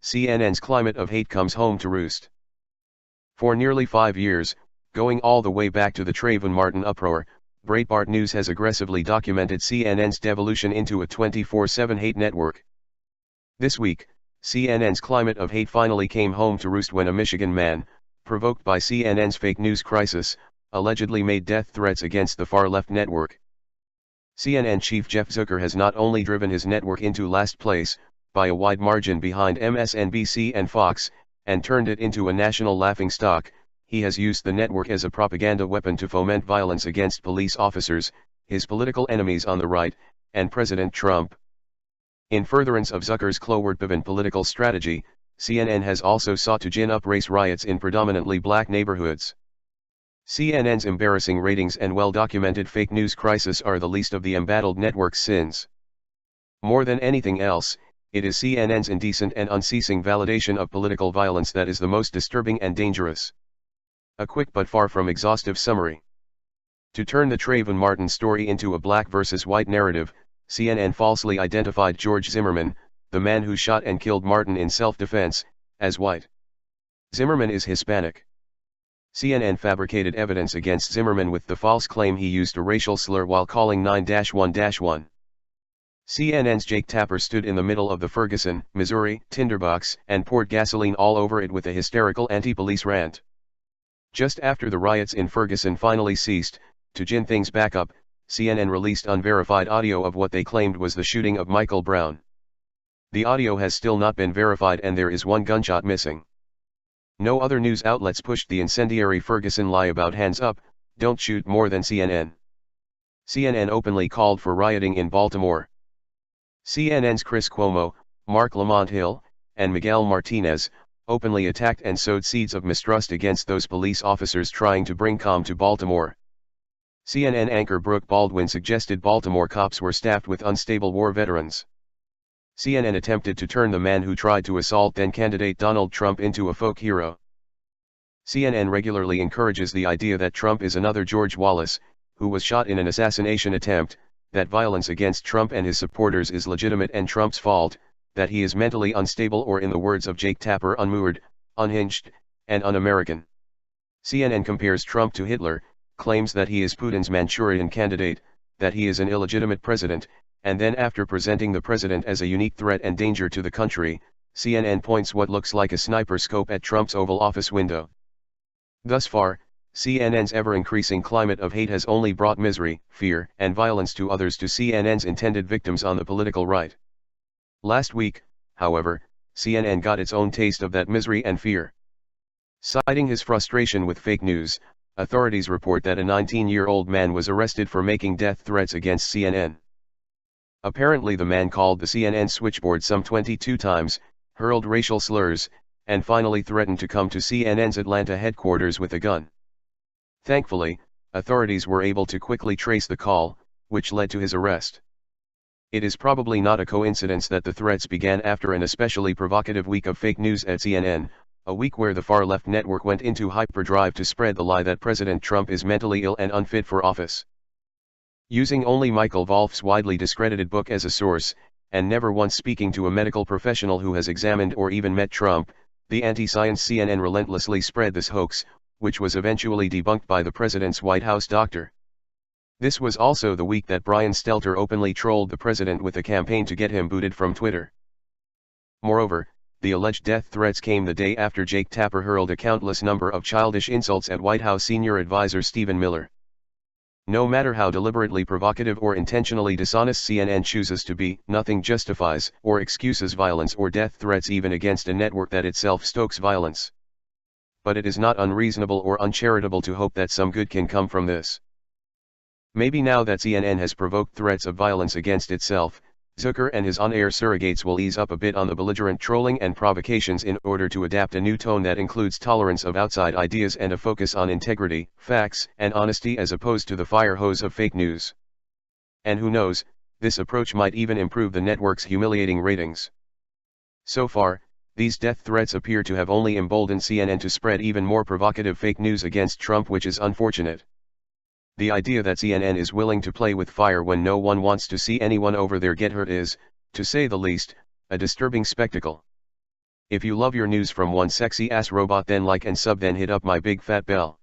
CNN's climate of hate comes home to roost. For nearly 5 years, going all the way back to the Trayvon Martin uproar, Breitbart News has aggressively documented CNN's devolution into a 24/7 hate network. This week, CNN's climate of hate finally came home to roost when a Michigan man, provoked by CNN's fake news crisis, allegedly made death threats against the far-left network. CNN chief Jeff Zucker has not only driven his network into last place, by a wide margin behind MSNBC and Fox, and turned it into a national laughingstock, he has used the network as a propaganda weapon to foment violence against police officers, his political enemies on the right, and President Trump. In furtherance of Zucker's cloward-driven political strategy, CNN has also sought to gin up race riots in predominantly black neighborhoods. CNN's embarrassing ratings and well-documented fake news crisis are the least of the embattled network's sins. More than anything else, it is CNN's indecent and unceasing validation of political violence that is the most disturbing and dangerous. A quick but far from exhaustive summary. To turn the Trayvon Martin story into a black versus white narrative, CNN falsely identified George Zimmerman, the man who shot and killed Martin in self-defense, as white. Zimmerman is Hispanic. CNN fabricated evidence against Zimmerman with the false claim he used a racial slur while calling 9-1-1. CNN's Jake Tapper stood in the middle of the Ferguson, Missouri, tinderbox and poured gasoline all over it with a hysterical anti-police rant. Just after the riots in Ferguson finally ceased, to gin things back up, CNN released unverified audio of what they claimed was the shooting of Michael Brown. The audio has still not been verified and there is one gunshot missing. No other news outlets pushed the incendiary Ferguson lie about hands up, don't shoot more than CNN. CNN openly called for rioting in Baltimore. CNN's Chris Cuomo, Mark Lamont Hill, and Miguel Martinez, openly attacked and sowed seeds of mistrust against those police officers trying to bring calm to Baltimore. CNN anchor Brooke Baldwin suggested Baltimore cops were staffed with unstable war veterans. CNN attempted to turn the man who tried to assault then-candidate Donald Trump into a folk hero. CNN regularly encourages the idea that Trump is another George Wallace, who was shot in an assassination attempt, that violence against Trump and his supporters is legitimate and Trump's fault, that he is mentally unstable or in the words of Jake Tapper unmoored, unhinged, and un-American. CNN compares Trump to Hitler, claims that he is Putin's Manchurian candidate, that he is an illegitimate president, and then after presenting the president as a unique threat and danger to the country, CNN points what looks like a sniper scope at Trump's Oval Office window. Thus far, CNN's ever-increasing climate of hate has only brought misery, fear, and violence to others, to CNN's intended victims on the political right. Last week, however, CNN got its own taste of that misery and fear. Citing his frustration with fake news, authorities report that a 19-year-old man was arrested for making death threats against CNN. Apparently the man called the CNN switchboard some 22 times, hurled racial slurs, and finally threatened to come to CNN's Atlanta headquarters with a gun. Thankfully, authorities were able to quickly trace the call, which led to his arrest. It is probably not a coincidence that the threats began after an especially provocative week of fake news at CNN, a week where the far-left network went into hyperdrive to spread the lie that President Trump is mentally ill and unfit for office. Using only Michael Wolff's widely discredited book as a source, and never once speaking to a medical professional who has examined or even met Trump, the anti-science CNN relentlessly spread this hoax, which was eventually debunked by the president's White House doctor. This was also the week that Brian Stelter openly trolled the president with a campaign to get him booted from Twitter. Moreover, the alleged death threats came the day after Jake Tapper hurled a countless number of childish insults at White House senior advisor Stephen Miller. No matter how deliberately provocative or intentionally dishonest CNN chooses to be, nothing justifies or excuses violence or death threats even against a network that itself stokes violence. But it is not unreasonable or uncharitable to hope that some good can come from this. Maybe now that CNN has provoked threats of violence against itself, Zucker and his on-air surrogates will ease up a bit on the belligerent trolling and provocations in order to adapt a new tone that includes tolerance of outside ideas and a focus on integrity, facts, and honesty as opposed to the fire hose of fake news. And who knows, this approach might even improve the network's humiliating ratings. So far, these death threats appear to have only emboldened CNN to spread even more provocative fake news against Trump, which is unfortunate. The idea that CNN is willing to play with fire when no one wants to see anyone over there get hurt is, to say the least, a disturbing spectacle. If you love your news from one sexy ass robot, then like and sub, then hit up my big fat bell.